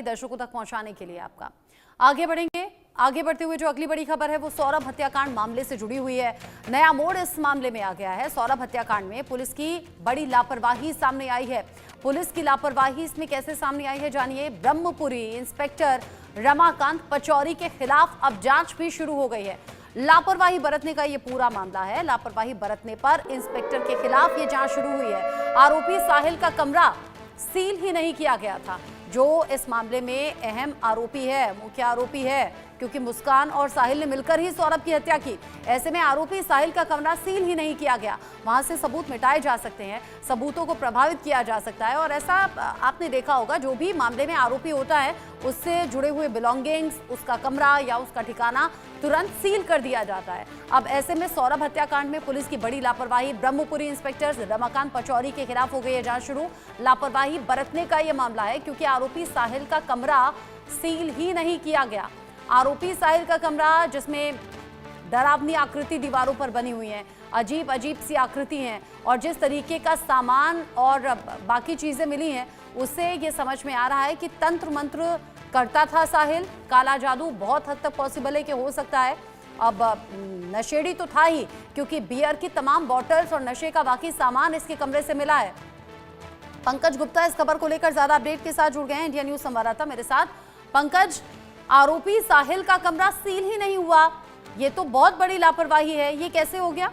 दर्शकों तक पहुंचाने के लिए आपका आगे बढ़ेंगे। आगे बढ़ते हुए जो अगली बड़ी खबर है वो सौरभ हत्याकांड मामले से जुड़ी हुई है। नया मोड़ इस मामले में आ गया है। सौरभ हत्याकांड में पुलिस की बड़ी लापरवाही सामने आई है। पुलिस की लापरवाही इसमें कैसे सामने आई है जानिए। ब्रह्मपुरी इंस्पेक्टर रमाकांत पचौरी के खिलाफ अब जांच भी शुरू हो गई है। लापरवाही बरतने का ये पूरा मामला है। लापरवाही बरतने पर इंस्पेक्टर के खिलाफ ये जांच शुरू हुई है। आरोपी साहिल का कमरा सील ही नहीं किया गया था, जो इस मामले में अहम आरोपी है, मुख्य आरोपी है, क्योंकि मुस्कान और साहिल ने मिलकर ही सौरभ की हत्या की। ऐसे में आरोपी साहिल का कमरा सील ही नहीं किया गया। वहां से सबूत मिटाए जा सकते हैं, सबूतों को प्रभावित किया जा सकता है। और ऐसा आपने देखा होगा, जो भी मामले में आरोपी होता है उससे जुड़े हुए बिलोंगिंग्स, उसका कमरा या उसका ठिकाना तुरंत सील कर दिया जाता है। अब ऐसे में सौरभ हत्याकांड में पुलिस की बड़ी लापरवाही, ब्रह्मपुरी इंस्पेक्टर रमाकांत पचौरी के खिलाफ हो गई है जांच शुरू। लापरवाही बरतने का यह मामला है, क्योंकि आरोपी साहिल का कमरा सील ही नहीं किया गया। आरोपी साहिल का कमरा, जिसमें डरावनी आकृति दीवारों पर बनी हुई है, अजीब अजीब सी आकृति हैं, और जिस तरीके का सामान और बाकी चीजें मिली हैं, उससे ये समझ में आ रहा है कि तंत्र मंत्र करता था साहिल। काला जादू बहुत हद तक पॉसिबल है कि हो सकता है। अब नशेड़ी तो था ही, क्योंकि बियर की तमाम बॉटल्स और नशे का बाकी सामान इसके कमरे से मिला है। पंकज गुप्ता इस खबर को लेकर ज्यादा अपडेट के साथ जुड़ गए हैं, इंडिया न्यूज संवाददाता मेरे साथ। पंकज, आरोपी साहिल का कमरा सील ही नहीं हुआ, ये तो बहुत बड़ी लापरवाही है, ये कैसे हो गया?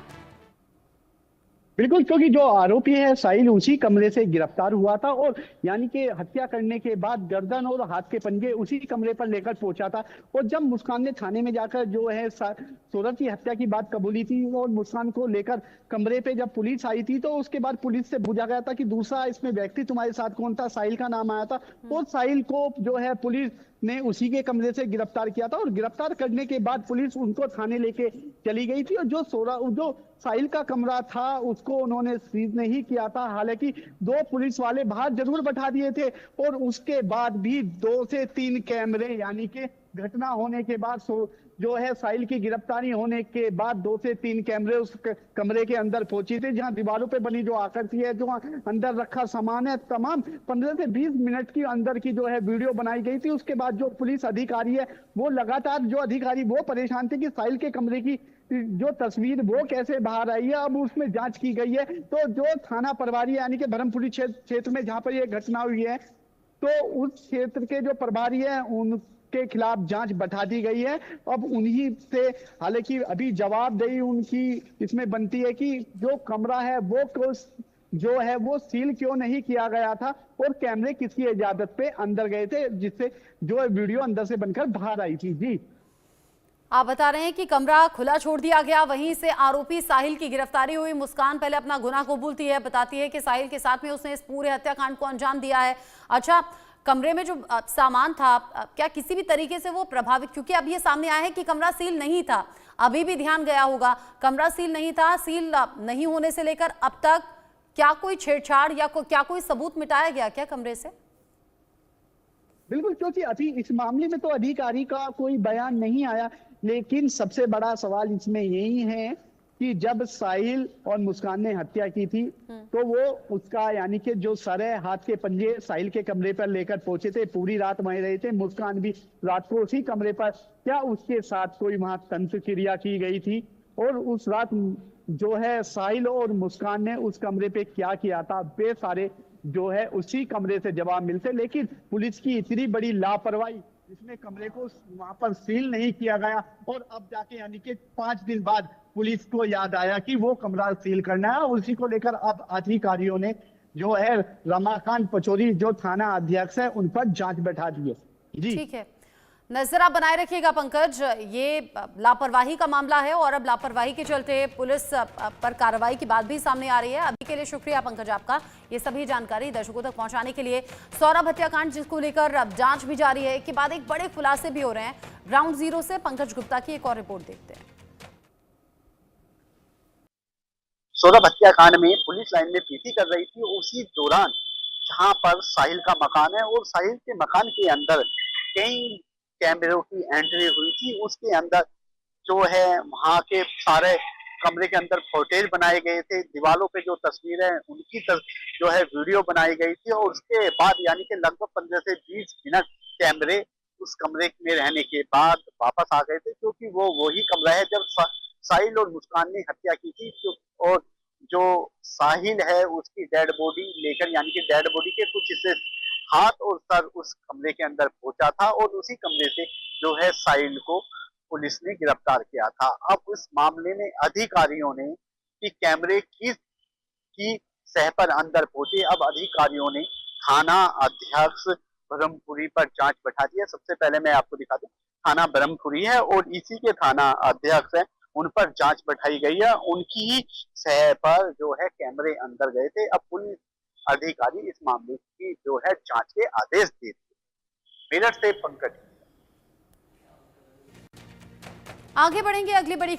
बिल्कुल, क्योंकि जो आरोपी है साहिल उसी कमरे से गिरफ्तार हुआ था, और यानी कि हत्या करने के बाद गर्दन और हाथ के पंजे उसी कमरे पर लेकर पहुंचा था। और जब मुस्कान ने थाने में जाकर जो है सौरभ की हत्या की बात कबूली थी, और मुस्कान को लेकर कमरे पे जब पुलिस आई थी, तो उसके बाद पुलिस से पूछा गया था कि दूसरा इसमें व्यक्ति तुम्हारे साथ कौन था। साहिल का नाम आया था, और साहिल को जो है पुलिस ने उसी के कमरे से गिरफ्तार किया था। और गिरफ्तार करने के बाद पुलिस उनको थाने लेके चली गई थी, और जो साहिल का कमरा था उसको उन्होंने सीज नहीं किया था। हालांकि 2 पुलिस वाले बाहर जरूर बैठा दिए थे, और उसके बाद भी 2 से 3 कैमरे, यानी कि घटना होने के बाद जो है साहिल की गिरफ्तारी होने के बाद 2 से 3 कैमरे उस कमरे के अंदर पहुंचे थे, जहां दीवारों पे बनी जो आकृति है, जो अंदर रखा सामान है, तमाम 15 से 20 मिनट की अंदर की जो है वीडियो बनाई गई थी। उसके बाद जो पुलिस अधिकारी है वो लगातार, जो अधिकारी वो परेशान थे कि साहिल के कमरे की जो तस्वीर वो कैसे बाहर आई है। अब उसमें जांच की गई है। तो जो थाना प्रभारी यानी कि ब्रह्मपुरी क्षेत्र में जहां पर यह घटना हुई है, तो उस क्षेत्र के जो प्रभारी है उनके खिलाफ जांच बढ़ा दी गई है। अब उन्हीं से हालांकि अभी जवाबदेही उनकी इसमें बनती है कि जो कमरा है वो जो है वो सील क्यों नहीं किया गया था, और कैमरे किसकी इजाजत पे अंदर गए थे, जिससे जो वीडियो अंदर से बनकर बाहर आई थी। जी, आप बता रहे हैं कि कमरा खुला छोड़ दिया गया, वहीं से आरोपी साहिल की गिरफ्तारी हुई। मुस्कान पहले अपना गुनाह कबूलती है, बताती है कि साहिल के साथ में उसने इस पूरे हत्याकांड को अंजाम दिया है। अच्छा, कमरे में जो सामान था, क्या किसी भी तरीके से वो प्रभावित, क्योंकि अब ये सामने आया है कि कमरा सील नहीं था, अभी भी ध्यान गया होगा, कमरा सील नहीं था। सील नहीं होने से लेकर अब तक क्या कोई छेड़छाड़ या क्या कोई सबूत मिटाया गया क्या कमरे से? बिल्कुल, क्योंकि अभी इस मामले में तो अधिकारी का कोई बयान नहीं आया, लेकिन सबसे बड़ा सवाल इसमें यही है कि जब साहिल और मुस्कान ने हत्या की थी, तो वो उसका यानी कि जो सर है, हाथ के पंजे साहिल के कमरे पर लेकर पहुंचे थे, पूरी रात वहीं रहे थे। मुस्कान भी रात को उसी कमरे पर, क्या उसके साथ कोई वहां तंत्र क्रिया की गई थी, और उस रात जो है साहिल और मुस्कान ने उस कमरे पे क्या किया था, वे सारे जो है उसी कमरे से जवाब मिलते। लेकिन पुलिस की इतनी बड़ी लापरवाही, इसमें कमरे को वहां पर सील नहीं किया गया, और अब जाके यानी कि 5 दिन बाद पुलिस को याद आया कि वो कमरा सील करना है। उसी को लेकर अब अधिकारियों ने जो है रमाकांत पचौरी जो थाना अध्यक्ष है उन पर जांच बैठा दी है। जी, ठीक है, नजर आप बनाए रखिएगा पंकज। ये लापरवाही का मामला है, और अब लापरवाही के चलते पुलिस पर कार्रवाई की बात भी सामने आ रही है। अभी के लिए शुक्रिया पंकज आपका, ये सभी जानकारी दर्शकों तक पहुंचाने के लिए। सौरभ हत्याकांड जिसको लेकर अब जांच भी जारी है, के बाद एक बड़े खुलासे भी हो रहे हैं। ग्राउंड जीरो से पंकज गुप्ता की एक और रिपोर्ट देखते हैं। सौरभ हत्याकांड में पुलिस लाइन में पीटी कर रही थी, उसी दौरान जहां पर साहिल का मकान है, और साहिल के मकान के अंदर कई कैमरों की एंट्री हुई थी। उसके अंदर जो है वहां के सारे कमरे के अंदर फुटेज बनाए गए थे, दीवारों पे जो तस्वीरें उनकी जो है वीडियो बनाई गई थी, और उसके बाद यानी कि लगभग 15 से 20 मिनट कैमरे उस कमरे में रहने के बाद वापस आ गए थे, क्योंकि वो वही कमरा है जब साहिल और मुस्कान ने हत्या की थी। और जो साहिल है उसकी डेड बॉडी लेकर, यानी कि डेड बॉडी के कुछ हिस्से हाथ और सर उस कमरे के अंदर पहुंचा था और उसी कमरे से जो है साहिल को पुलिस ने गिरफ्तार किया था। अब इस मामले में अधिकारियों ने कि कैमरे की सह पर अंदर पहुंचे, अब अधिकारियों ने थाना अध्यक्ष ब्रह्मपुरी पर जांच बैठा दी है। सबसे पहले मैं आपको दिखा दूं, थाना ब्रह्मपुरी है और इसी के थाना अध्यक्ष है, उन पर जांच बैठाई गई है। उनकी ही सह पर जो है कैमरे अंदर गए थे। अब पुलिस अधिकारी इस मामले की जो है जांच के आदेश दे दिए। मेरठ से पंकज। आगे बढ़ेंगे अगली बड़ी